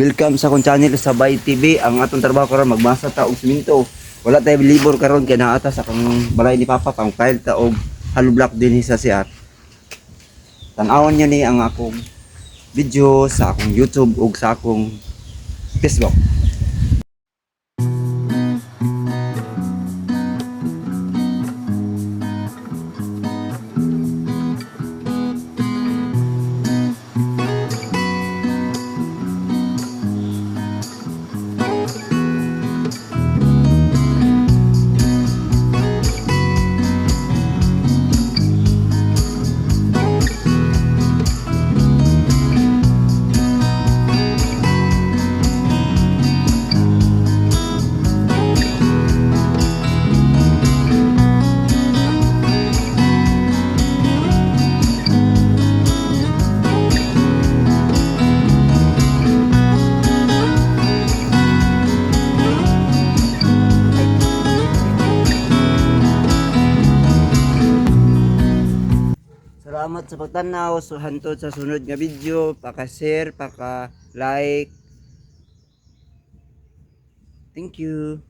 Welcome sa akong channel sa Bay TV. Ang atong trabaho karon magbasa ta og siminto. Wala tay libor karon kay naata sa akong balay ni Papa pang file ta og hollow block din sa CR. Tan-awon niyo ni ang akong video sa akong YouTube ug sa akong Facebook. Salamat sa pagtanaw. So hantod sa sunod nga video, paka-share, paka-like. Thank you.